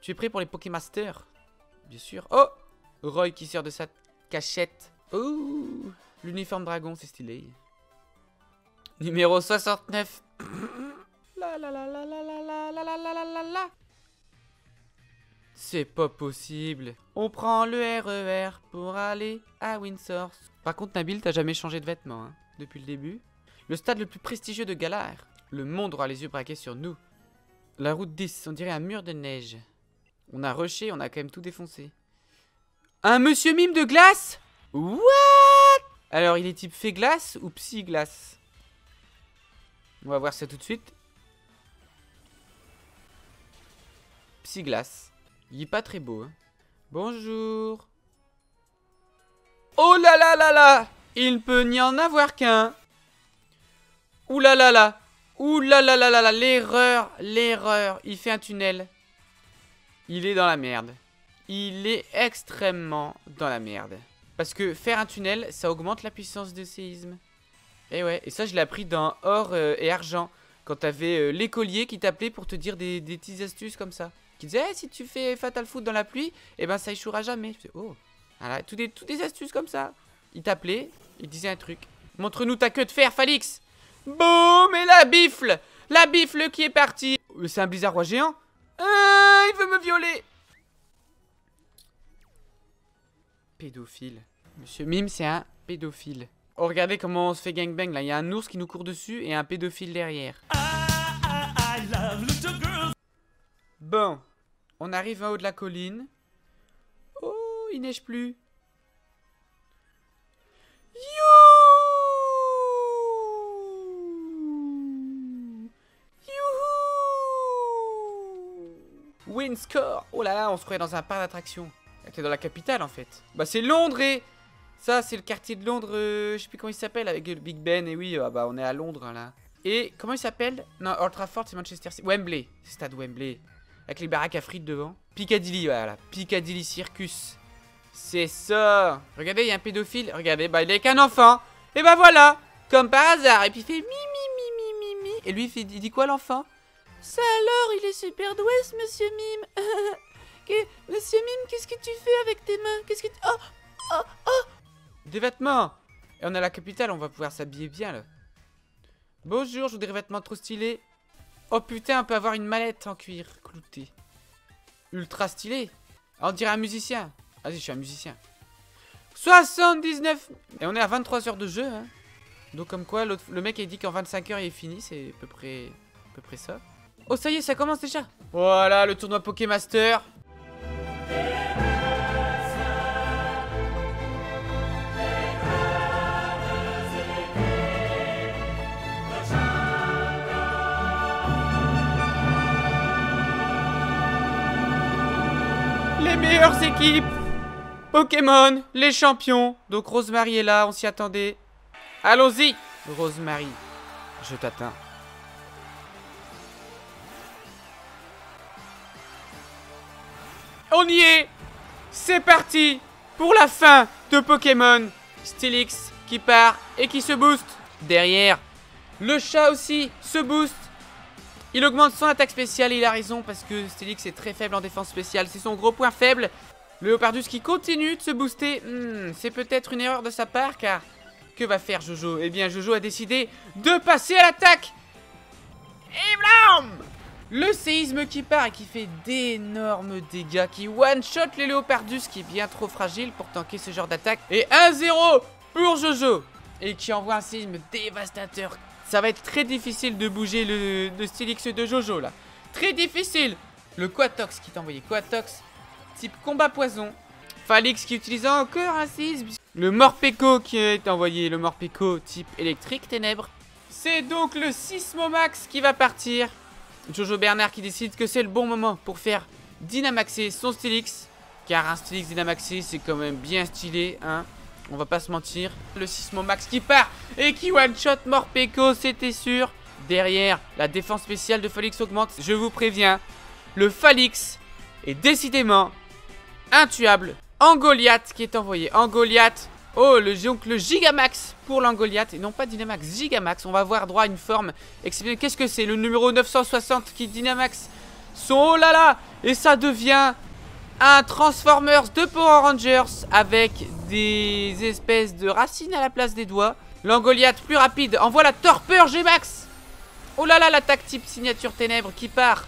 Tu es prêt pour les Pokémasters? Bien sûr. Oh! Roy qui sort de sa cachette. Oh! L'uniforme dragon, c'est stylé. Numéro 69. La la la la la la la la la la la la. C'est pas possible. On prend le RER pour aller à Windsor. Par contre, Nabil, t'as jamais changé de vêtements, hein, depuis le début. Le stade le plus prestigieux de Galar. Le monde aura les yeux braqués sur nous. La route 10, on dirait un mur de neige. On a rushé, on a quand même tout défoncé. Un monsieur mime de glace? What? Alors, il est type fée glace ou psy glace? On va voir ça tout de suite. Psy glace. Il est pas très beau, hein. Bonjour. Oh là là là là! Il ne peut n'y en avoir qu'un. Ouh là là là. Ouh là là là là là. L'erreur, l'erreur. Il fait un tunnel. Il est dans la merde. Il est extrêmement dans la merde. Parce que faire un tunnel, ça augmente la puissance de séisme. Et ouais, et ça je l'ai appris dans Or et Argent. Quand t'avais l'écolier qui t'appelait pour te dire des petites astuces comme ça. Qui disait, hey, si tu fais Fatal Foot dans la pluie, eh ben ça échouera jamais. Je fais, oh, voilà, toutes des astuces comme ça. Il t'appelait, il disait un truc. Montre-nous ta queue de fer, Falix. Boum, et la bifle. La bifle qui est partie. C'est un blizzard roi géant. Il veut me violer. Pédophile. Monsieur Mime, c'est un pédophile. Oh, regardez comment on se fait gangbang là. Il y a un ours qui nous court dessus et un pédophile derrière. Bon, on arrive en haut de la colline. Oh, il neige plus. Win score. Oh là là, on se croyait dans un parc d'attractions. T'es dans la capitale en fait. Bah c'est Londres et... Ça c'est le quartier de Londres, je sais plus comment il s'appelle avec le Big Ben. Et oui, bah on est à Londres là. Et comment il s'appelle? Non, Old Trafford c'est Manchester City. Wembley, c'est stade Wembley. Avec les baraques à frites devant. Piccadilly, voilà. Piccadilly Circus. C'est ça. Regardez, il y a un pédophile. Regardez, bah il est avec un enfant. Et bah voilà. Comme par hasard. Et puis il fait mi mi mi mi mi mi. Et lui il dit quoi l'enfant? Ça alors, il est super doué ce monsieur Mime. Monsieur Mime, qu'est-ce que tu fais avec tes mains? Qu'est-ce que tu... Oh, oh, oh. Des vêtements. Et on est à la capitale, on va pouvoir s'habiller bien là. Bonjour, je voudrais des vêtements trop stylés. Oh putain, on peut avoir une mallette en cuir clouté. Ultra stylé. On dirait un musicien. Vas-y, je suis un musicien. 79. Et on est à 23 heures de jeu, hein. Donc comme quoi, le mec a dit qu'en 25 heures il est fini. C'est à peu près ça. Oh ça y est, ça commence déjà. Voilà, le tournoi Pokémaster. Les meilleures équipes Pokémon, les champions. Donc Rosemary est là, on s'y attendait. Allons-y Rosemary, je t'atteins. On y est. C'est parti pour la fin de Pokémon. Steelix qui part et qui se booste. Derrière, le chat aussi se booste. Il augmente son attaque spéciale et il a raison parce que Steelix est très faible en défense spéciale. C'est son gros point faible. Le Léopardus qui continue de se booster. C'est peut-être une erreur de sa part car... Que va faire Jojo? Eh bien Jojo a décidé de passer à l'attaque. Et blam! Le séisme qui part et qui fait d'énormes dégâts, qui one-shot les Léopardus, qui est bien trop fragile pour tanker ce genre d'attaque. Et 1-0 pour Jojo. Et qui envoie un séisme dévastateur. Ça va être très difficile de bouger le Steelix de Jojo là. Très difficile. Le Quatox qui t'a envoyé. Quatox type combat poison. Falix qui utilise encore un séisme. Le Morpeko qui est envoyé. Le Morpeko type électrique ténèbres. C'est donc le Sismomax qui va partir. Jojo Bernard qui décide que c'est le bon moment pour faire Dynamaxer son Steelix. Car un Steelix Dynamaxé c'est quand même bien stylé, hein. On va pas se mentir. Le Sismomax qui part et qui one-shot Morpeko, c'était sûr. Derrière, la défense spéciale de Falix augmente. Je vous préviens, le Falix est décidément intuable. Angoliath qui est envoyé. Angoliath. Oh, le Gigamax pour l'Angoliath. Et non pas Dynamax, Gigamax. On va avoir droit à une forme exceptionnelle. Qu'est-ce que c'est? Le numéro 960 qui Dynamax Oh là là. Et ça devient un Transformers de Power Rangers avec des espèces de racines à la place des doigts. L'Angoliath plus rapide envoie la torpeur G-Max. Oh là là, l'attaque type signature ténèbres qui part.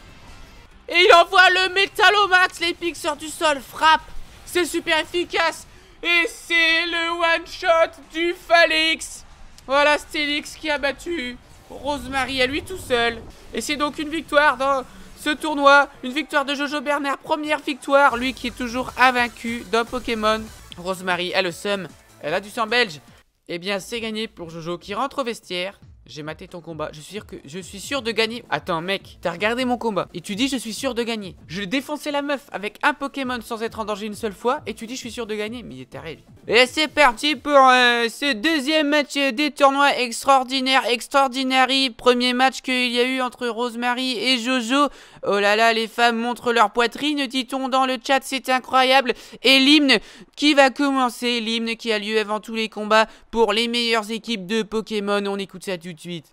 Et il envoie le Métallomax. L'Epic sort du sol, frappe. C'est super efficace. Et c'est le one-shot du Phalix. Voilà Stélix qui a battu Rosemary à lui tout seul. Et c'est donc une victoire dans ce tournoi. Une victoire de Jojo Bernard. Première victoire, lui qui est toujours invaincu d'un Pokémon. Rosemary a le seum. Elle a du sang belge. Eh bien c'est gagné pour Jojo qui rentre au vestiaire. J'ai maté ton combat, je suis sûr de gagner. Attends mec, t'as regardé mon combat et tu dis je suis sûr de gagner. Je l'ai défoncé la meuf avec un Pokémon sans être en danger une seule fois et tu dis je suis sûr de gagner. Mais il est taré lui. Et c'est parti pour ce deuxième match des tournois extraordinary. Premier match qu'il y a eu entre Rosemary et Jojo. Oh là là, les femmes montrent leur poitrine, dit-on dans le chat, c'est incroyable. Et l'hymne qui va commencer, l'hymne qui a lieu avant tous les combats pour les meilleures équipes de Pokémon. On écoute ça tout de suite.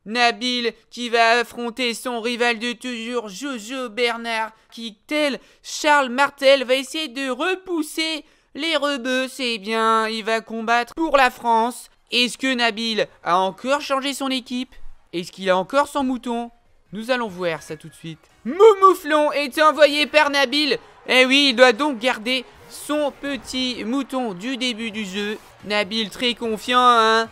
Nabil qui va affronter son rival de toujours, Jojo Bernard, qui, tel Charles Martel, va essayer de repousser les rebeux. C'est bien, il va combattre pour la France. Est-ce que Nabil a encore changé son équipe? Est-ce qu'il a encore son mouton? Nous allons voir ça tout de suite. Moumouflon est envoyé par Nabil. Eh oui, il doit donc garder son petit mouton du début du jeu. Nabil très confiant, hein,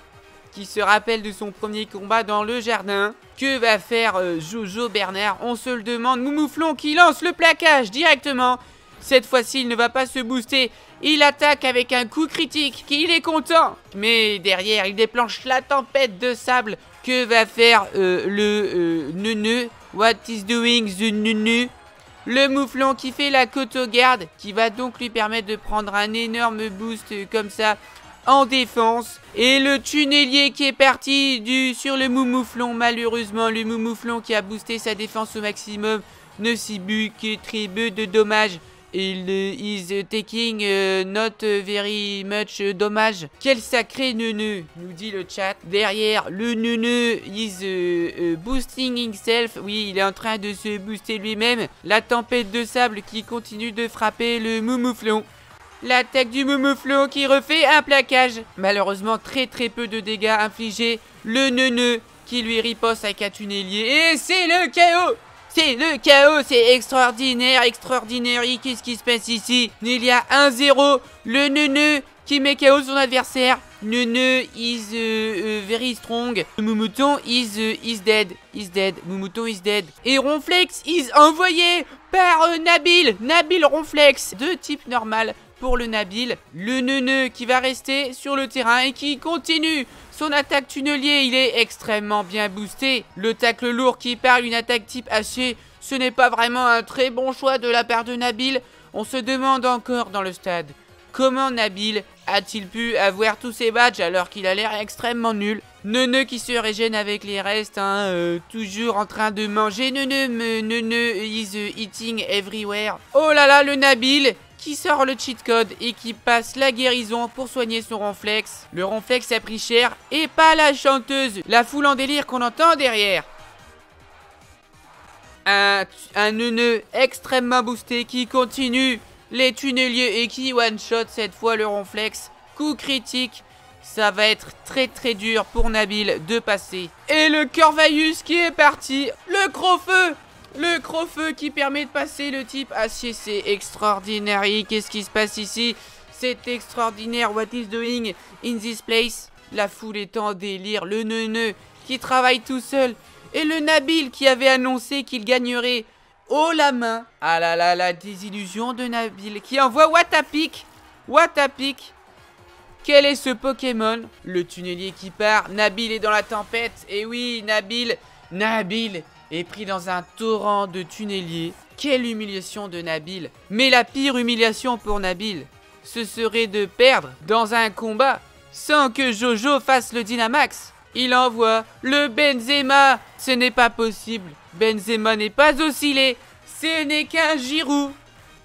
qui se rappelle de son premier combat dans le jardin. Que va faire Jojo Bernard? On se le demande. Moumouflon qui lance le plaquage directement. Cette fois-ci, il ne va pas se booster. Il attaque avec un coup critique. Il est content. Mais derrière, il déclenche la tempête de sable. Que va faire le neuneu? What is doing the neuneu? Le mouflon qui fait la cotogarde, qui va donc lui permettre de prendre un énorme boost comme ça en défense. Et le tunnelier qui est parti sur le moumouflon. Malheureusement, le moumouflon qui a boosté sa défense au maximum ne subit que très peu de dommages. Il is taking not very much dommage. Quel sacré neuneu, nous dit le chat. Derrière, le neuneu is boosting himself. Oui, il est en train de se booster lui-même. La tempête de sable qui continue de frapper le moumouflon. L'attaque du moumouflon qui refait un plaquage. Malheureusement, très peu de dégâts infligés. Le neuneu qui lui riposte avec un tunnelier. Et c'est le chaos! C'est le chaos, c'est extraordinaire, qu'est-ce qui se passe ici? Il y a 1-0, le neuneu qui met KO son adversaire. Neuneu is very strong. Moumouton is dead, Moumouton is dead. Et Ronflex is envoyé par Nabil Ronflex, de type normal pour le Nabil. Le neuneu qui va rester sur le terrain et qui continue son attaque tunnelier. Il est extrêmement bien boosté. Le tacle lourd qui part, une attaque type haché. Ce n'est pas vraiment un très bon choix de la part de Nabil. On se demande encore dans le stade, comment Nabil a-t-il pu avoir tous ces badges alors qu'il a l'air extrêmement nul? Neuneu qui se régène avec les restes, hein, toujours en train de manger. Neuneu is eating everywhere. Oh là là, le Nabil qui sort le cheat code et qui passe la guérison pour soigner son Ronflex. Le Ronflex a pris cher et pas la chanteuse. La foule en délire qu'on entend derrière. Un neuneu extrêmement boosté qui continue les tunneliers et qui one-shot cette fois le Ronflex. Coup critique. Ça va être très dur pour Nabil de passer. Et le Corvaillus qui est parti. Le Crofeu! Le Crofeu qui permet de passer le type acier, c'est extraordinaire. Qu'est-ce qui se passe ici? C'est extraordinaire. What is doing in this place? La foule est en délire. Le neuneu qui travaille tout seul. Et le Nabil qui avait annoncé qu'il gagnerait haut la main. Ah là là, la désillusion de Nabil qui envoie Watapic. Quel est ce Pokémon? Le tunnelier qui part. Nabil est dans la tempête. Et oui, Nabil est pris dans un torrent de tunneliers. Quelle humiliation de Nabil. Mais la pire humiliation pour Nabil, ce serait de perdre dans un combat sans que Jojo fasse le Dynamax. Il envoie le Benzema. Ce n'est pas possible. Benzema n'est pas oscillé. Ce n'est qu'un Giroud.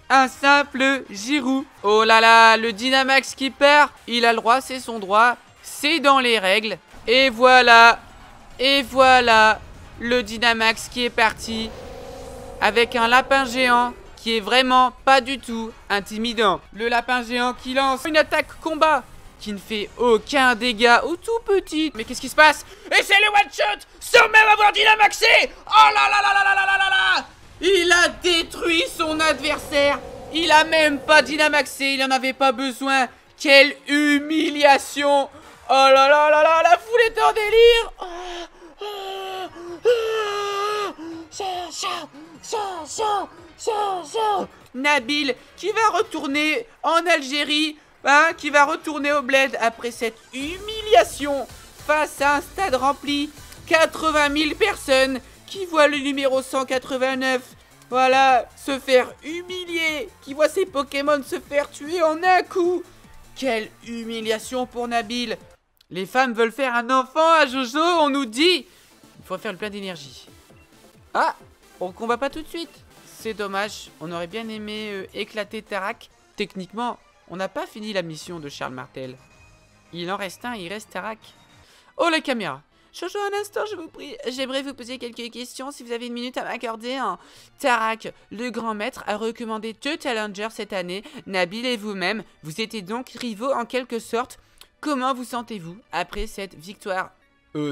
Un simple Giroud. Oh là là, le Dynamax qui perd. Il a le droit, c'est son droit. C'est dans les règles. Et voilà. Et voilà. Le Dynamax qui est parti. Avec un lapin géant qui est vraiment pas du tout intimidant. Le lapin géant qui lance une attaque combat qui ne fait aucun dégât au tout petit. Mais qu'est-ce qui se passe? Et c'est le one shot sans même avoir Dynamaxé. Oh là là là là là là là là là. Il a détruit son adversaire. Il a même pas Dynamaxé. Il en avait pas besoin. Quelle humiliation. Oh là là là là. La foule est en délire. Nabil qui va retourner en Algérie, hein, qui va retourner au bled après cette humiliation face à un stade rempli, 80 000 personnes qui voient le numéro 189, voilà, se faire humilier, qui voit ses Pokémon se faire tuer en un coup. Quelle humiliation pour Nabil. Les femmes veulent faire un enfant à Jojo, on nous dit. Il faut faire le plein d'énergie. Ah, on combat pas tout de suite. C'est dommage, on aurait bien aimé éclater Tarak. Techniquement, on n'a pas fini la mission de Charles Martel. Il en reste un, il reste Tarak. Oh, la caméra. Jojo, un instant, je vous prie. J'aimerais vous poser quelques questions si vous avez une minute à m'accorder. Hein. Tarak, le grand maître, a recommandé 2 challengers cette année. Nabil et vous-même, vous étiez donc rivaux en quelque sorte. Comment vous sentez-vous après cette victoire?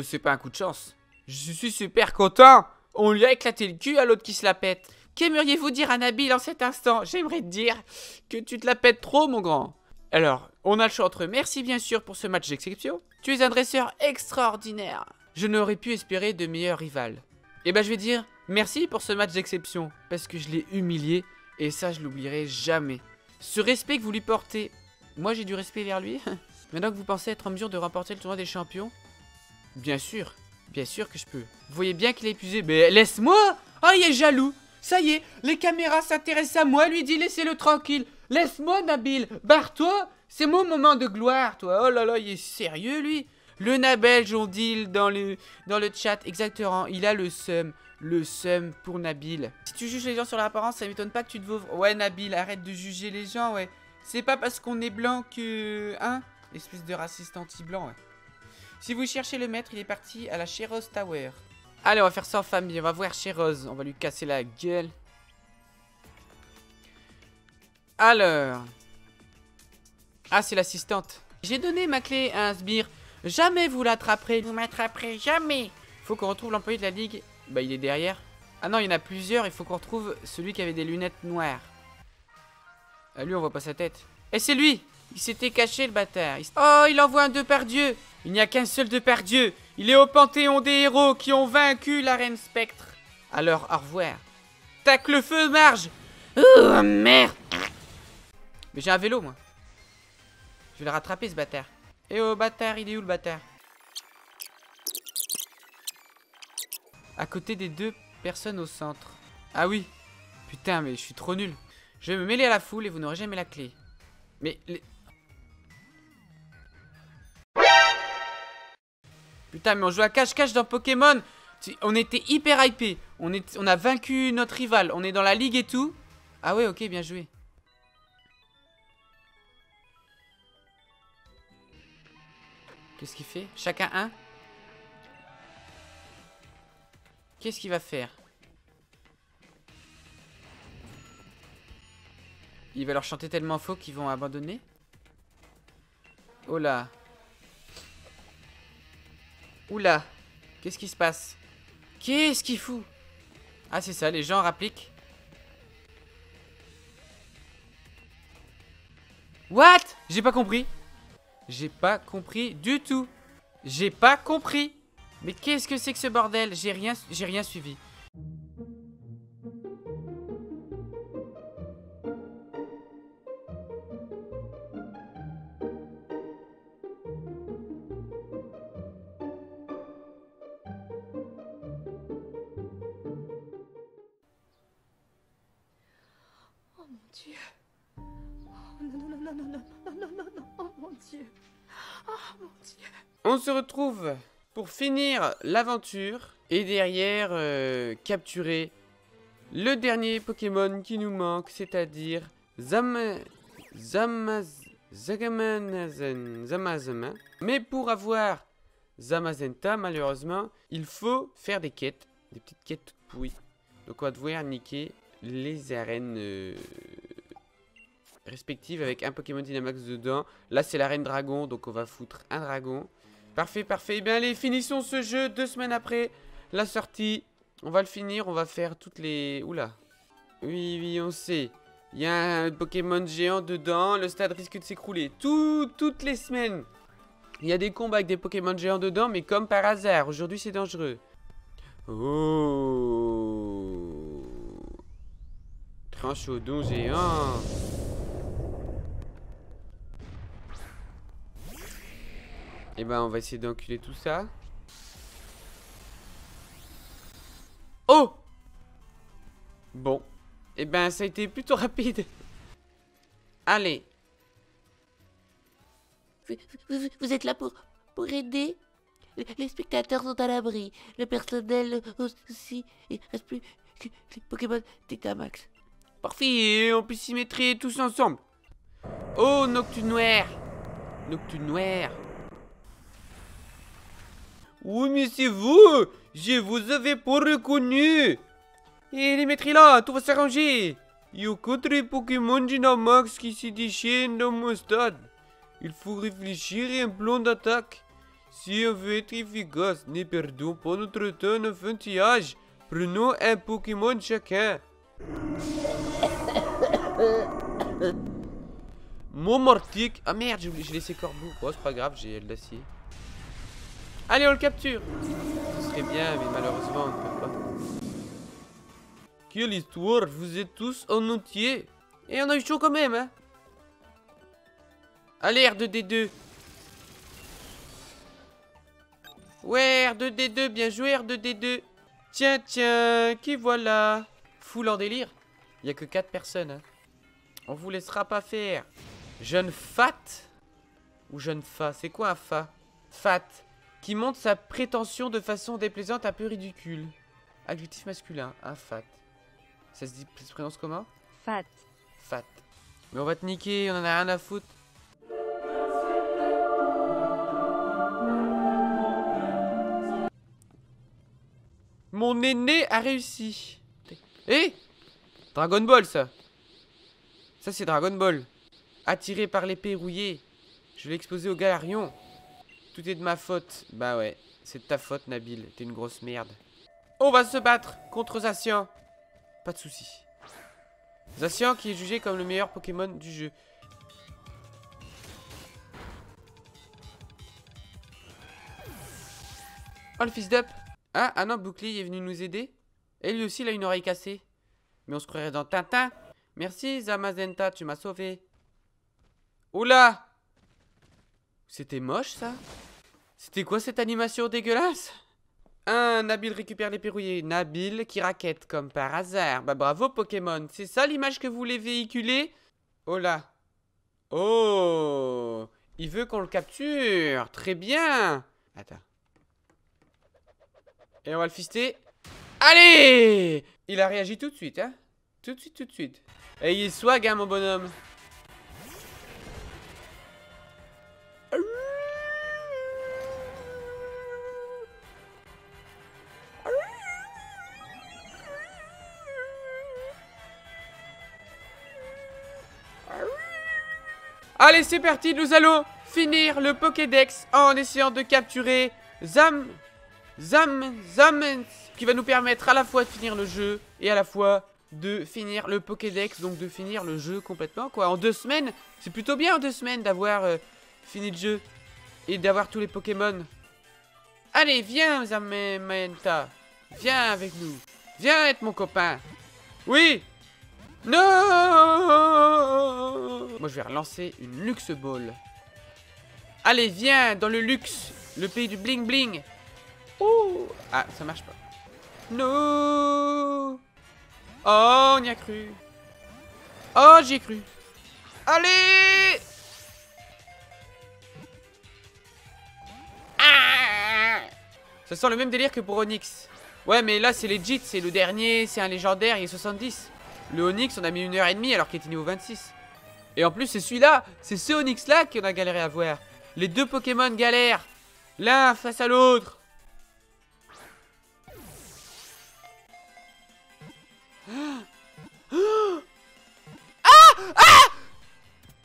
C'est pas un coup de chance. Je suis super content. On lui a éclaté le cul à l'autre qui se la pète. Qu'aimeriez-vous dire à Nabil en cet instant? J'aimerais te dire que tu te la pètes trop, mon grand. Alors, on a le choix entre merci bien sûr pour ce match d'exception. Tu es un dresseur extraordinaire. Je n'aurais pu espérer de meilleurs rivales. Et ben je vais dire merci pour ce match d'exception. Parce que je l'ai humilié et ça je l'oublierai jamais. Ce respect que vous lui portez, moi j'ai du respect vers lui. Maintenant que vous pensez être en mesure de remporter le tournoi des champions, bien sûr que je peux. Vous voyez bien qu'il est épuisé, mais laisse-moi. Ah, il est jaloux. Ça y est, les caméras s'intéressent à moi, lui dit laissez-le tranquille. Laisse-moi Nabil, barre-toi, c'est mon moment de gloire, toi. Oh là là, il est sérieux lui. Le Nabelge, on dit dans le chat, exactement, il a le seum pour Nabil. Si tu juges les gens sur l'apparence, ça m'étonne pas que tu te vauves. Ouais Nabil, arrête de juger les gens, ouais. C'est pas parce qu'on est blanc que... Hein? Espèce de raciste anti-blanc, ouais. Si vous cherchez le maître, il est parti à la Chéros Tower. Allez, on va faire ça en famille. On va voir Chéros. On va lui casser la gueule. Alors. Ah, c'est l'assistante. J'ai donné ma clé à un sbire. Jamais vous l'attraperez. Vous m'attraperez jamais. Faut qu'on retrouve l'employé de la ligue. Bah, il est derrière. Ah non, il y en a plusieurs. Il faut qu'on retrouve celui qui avait des lunettes noires. Ah, lui, on voit pas sa tête. Et c'est lui. Il s'était caché, le bâtard. Oh, il envoie un Depardieu. Il n'y a qu'un seul Depardieu. Il est au panthéon des héros qui ont vaincu la reine spectre. Alors, au revoir. Tac le feu, Marge. Oh, merde. Mais j'ai un vélo, moi. Je vais le rattraper, ce bâtard. Eh oh, bâtard, il est où, le bâtard? À côté des 2 personnes au centre. Ah oui. Putain, mais je suis trop nul. Je vais me mêler à la foule et vous n'aurez jamais la clé. Mais... Putain, mais on joue à cache-cache dans Pokémon. On était hyper hypé. On a vaincu notre rival. On est dans la ligue et tout. Ah ouais, ok, bien joué. Qu'est-ce qu'il fait? Chacun un. Qu'est-ce qu'il va faire? Il va leur chanter tellement faux qu'ils vont abandonner. Oh là. Oula. Qu'est-ce qui se passe? Qu'est-ce qu'il fout? Ah, c'est ça, les gens rappliquent. What? J'ai pas compris. J'ai pas compris du tout. J'ai pas compris. Mais qu'est-ce que c'est que ce bordel? J'ai rien suivi. Oh mon Dieu. Oh non, non, non, non, non, non, non, non, non, oh mon Dieu. Oh mon Dieu. On se retrouve pour finir l'aventure et derrière capturer le dernier Pokémon qui nous manque, c'est-à-dire Zamazama. Mais pour avoir Zamazenta, malheureusement, il faut faire des quêtes. Des petites quêtes toutes pourries. Donc on va devoir niquer les arènes respectives avec un Pokémon Dynamax dedans. Là c'est l'arène dragon, donc on va foutre un dragon. Parfait, parfait. Eh bien allez, finissons ce jeu 2 semaines après la sortie. On va le finir, on va faire toutes les... Oula. Oui, oui, on sait. Il y a un Pokémon géant dedans, le stade risque de s'écrouler. Toutes les semaines. Il y a des combats avec des Pokémon géants dedans, mais comme par hasard. Aujourd'hui c'est dangereux. Oh. Tranchodon géant. Et ben on va essayer d'enculer tout ça. Oh. Bon. Et ben ça a été plutôt rapide. Allez. Vous êtes là pour aider? Les spectateurs sont à l'abri. Le personnel aussi. Il ne reste plus que les Pokémon Dynamax. Parfait, on peut s'y mettre tous ensemble. Oh, Noctune Noir. Noctune Noir. Oui, mais c'est vous. Je vous avais pas reconnu. Et les mettre là, tout va s'arranger. Il y a 4 Pokémon Dynamax qui se déchaînent dans mon stade. Il faut réfléchir à un plan d'attaque. Si on veut être efficace, ne perdons pas notre temps en enfantillage. Prenons un Pokémon chacun. Mon Mortic. Ah merde, j'ai laissé Corbeau. Oh, c'est pas grave, j'ai l'acier. Allez, on le capture. Ce serait bien, mais malheureusement, on ne peut pas. Quelle histoire, vous êtes tous en entier. Et on a eu chaud quand même, hein. Allez, R2D2. Ouais, R2D2, bien joué, R2D2. Tiens, tiens, qui voilà. Full en délire. Il n'y a que 4 personnes, hein. On vous laissera pas faire. Jeune fat. Ou jeune fa, c'est quoi un fa? Fat. Qui montre sa prétention de façon déplaisante, un peu ridicule. Adjectif masculin, un fat. Ça se prononce comment? Fat. Fat. Mais on va te niquer, on en a rien à foutre. Mon aîné a réussi. Eh, Dragon Ball, ça. Ça, c'est Dragon Ball. Attiré par l'épée rouillée. Je l'ai exposé au Galarion. Tout est de ma faute. Bah ouais, c'est de ta faute, Nabil. T'es une grosse merde. On va se battre contre Zacian. Pas de soucis. Zacian qui est jugé comme le meilleur Pokémon du jeu. Oh, le fils d'up. Ah non, Bouclier est venu nous aider. Et lui aussi, il a une oreille cassée. Mais on se croirait dans Tintin. Merci, Zamazenta, tu m'as sauvé. Oula! C'était moche, ça? C'était quoi cette animation dégueulasse? Nabil récupère les rouillées. Nabil qui raquette comme par hasard. Bah bravo, Pokémon. C'est ça l'image que vous voulez véhiculer? Oh là. Oh! Il veut qu'on le capture. Très bien. Attends. Et on va le fister. Allez! Il a réagi tout de suite, hein? Tout de suite, tout de suite. Et il est swag, hein, mon bonhomme. Allez, c'est parti, nous allons finir le Pokédex en essayant de capturer Zam, qui va nous permettre à la fois de finir le jeu et à la fois de finir le Pokédex, donc de finir le jeu complètement, quoi. En 2 semaines, c'est plutôt bien en 2 semaines d'avoir fini le jeu et d'avoir tous les Pokémon. Allez, viens, Zamenta, viens avec nous, viens être mon copain. Oui. Non! Moi, je vais relancer une Luxe Ball. Allez, viens dans le luxe, le pays du bling bling. Oh! Ah, ça marche pas. Non! Oh, on y a cru. Oh, j'y ai cru. Allez! Ah! Ça sent le même délire que pour Onyx. Ouais, mais là, c'est legit. C'est le dernier. C'est un légendaire. Il est 70. Le Onyx, on a mis 1h30 alors qu'il était niveau 26. Et en plus, c'est celui-là. C'est ce Onyx-là qu'on a galéré à voir. Les deux Pokémon galèrent. L'un face à l'autre.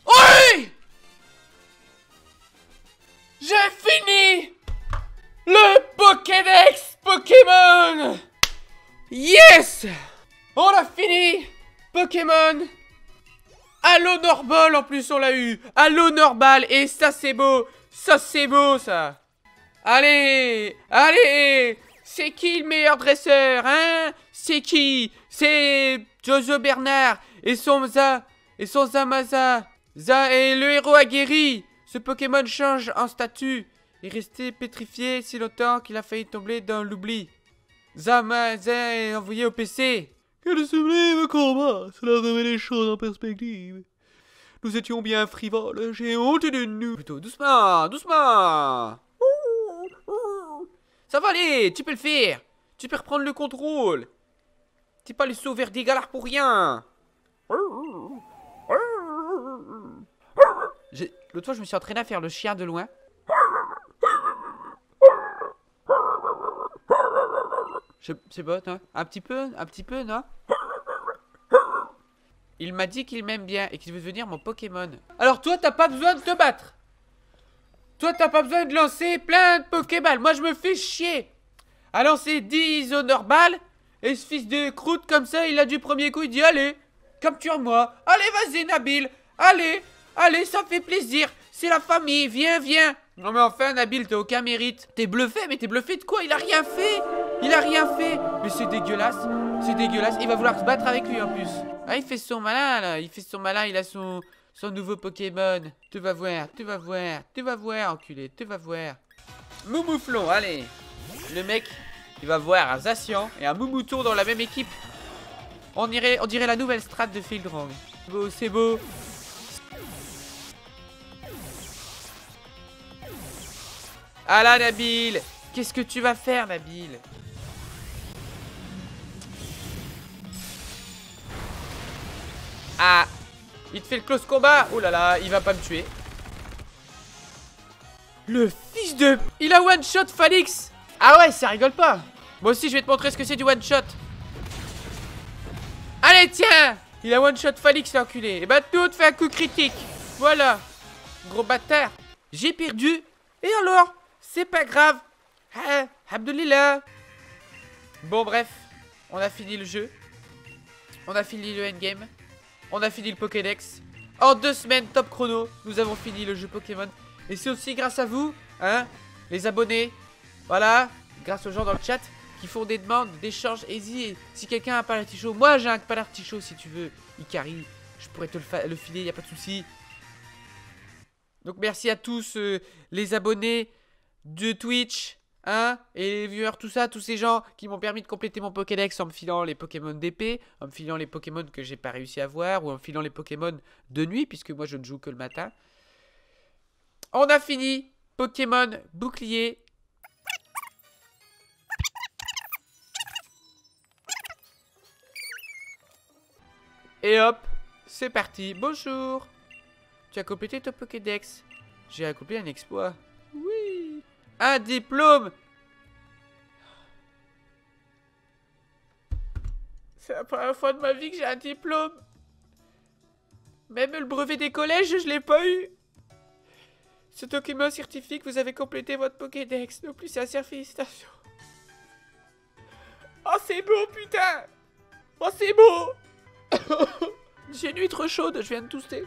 Oui! J'ai fini le Pokédex Pokémon. Yes! On a fini Pokémon. Halo Normal en plus on l'a eu. Halo Normal et ça c'est beau. Ça c'est beau ça. Allez, allez. C'est qui le meilleur dresseur, hein? C'est qui? C'est Jojo Bernard et son Zamaza. Et le héros aguerri. Ce Pokémon change en statut. Il est resté pétrifié si longtemps qu'il a failli tomber dans l'oubli. Zamaza est envoyé au PC. Quel sublime combat! Cela remet les choses en perspective. Nous étions bien frivoles, j'ai honte de nous. Plutôt doucement, doucement. Ça va aller, tu peux le faire. Tu peux reprendre le contrôle. T'es pas le sauveur des galards pour rien. L'autre fois, je me suis entraîné à faire le chien de loin. Je sais pas, non? Un petit peu, non? Il m'a dit qu'il m'aime bien et qu'il veut devenir mon Pokémon. Alors toi, t'as pas besoin de te battre. Toi, t'as pas besoin de lancer plein de Pokéballs. Moi, je me fais chier à lancer 10 Honor Balls. Et ce fils de croûte comme ça, il a du premier coup, il dit allez, capture-moi. Allez, vas-y, Nabil. Allez, allez, ça fait plaisir. C'est la famille, viens, viens. Non mais enfin, Nabil, t'as aucun mérite. T'es bluffé, mais t'es bluffé de quoi? Il a rien fait. Il a rien fait. Mais c'est dégueulasse. C'est dégueulasse. Il va vouloir se battre avec lui en plus. Ah, il fait son malin là. Il fait son malin. Il a son nouveau Pokémon. Tu vas voir, tu vas voir, tu vas voir, enculé. Tu vas voir. Moumouflon, allez. Le mec, il va voir un Zacian et un Moumouton dans la même équipe. On dirait la nouvelle strat de Field Wrong. C'est beau, c'est beau. Ah là, Nabil. Qu'est-ce que tu vas faire, Nabil? Ah, il te fait le close combat. Oh là là, il va pas me tuer. Le fils de... Il a one shot Phalix. Ah ouais, ça rigole pas. Moi aussi, je vais te montrer ce que c'est du one shot. Allez, tiens. Il a one shot Phalix, l'enculé. Et bah, tout fait un coup critique. Voilà. Gros bâtard. J'ai perdu. Et alors? C'est pas grave. Ah, Abdulillah. Bon, bref. On a fini le jeu. On a fini le endgame. On a fini le Pokédex. En 2 semaines top chrono, nous avons fini le jeu Pokémon. Et c'est aussi grâce à vous, hein, les abonnés. Voilà, grâce aux gens dans le chat qui font des demandes d'échange. Easy, si quelqu'un a un Palartichaud, moi j'ai un Palartichaud si tu veux, Ikari, je pourrais te le filer, y a pas de souci. Donc merci à tous les abonnés de Twitch, hein, et les viewers, tout ça, tous ces gens qui m'ont permis de compléter mon Pokédex en me filant les Pokémon d'épée, en me filant les Pokémon que j'ai pas réussi à voir, ou en me filant les Pokémon de nuit, puisque moi je ne joue que le matin. On a fini Pokémon bouclier. Et hop, c'est parti. Bonjour. Tu as complété ton Pokédex. J'ai accompli un exploit. Oui. Un diplôme. C'est la première fois de ma vie que j'ai un diplôme. Même le brevet des collèges, je l'ai pas eu. Ce document certifie que vous avez complété votre Pokédex. Non plus, c'est un félicitations. Oh, c'est beau, putain. Oh, c'est beau. J'ai une huître chaude, je viens de toaster.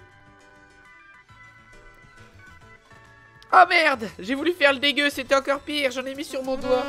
Oh merde, j'ai voulu faire le dégueu, c'était encore pire, j'en ai mis sur mon doigt.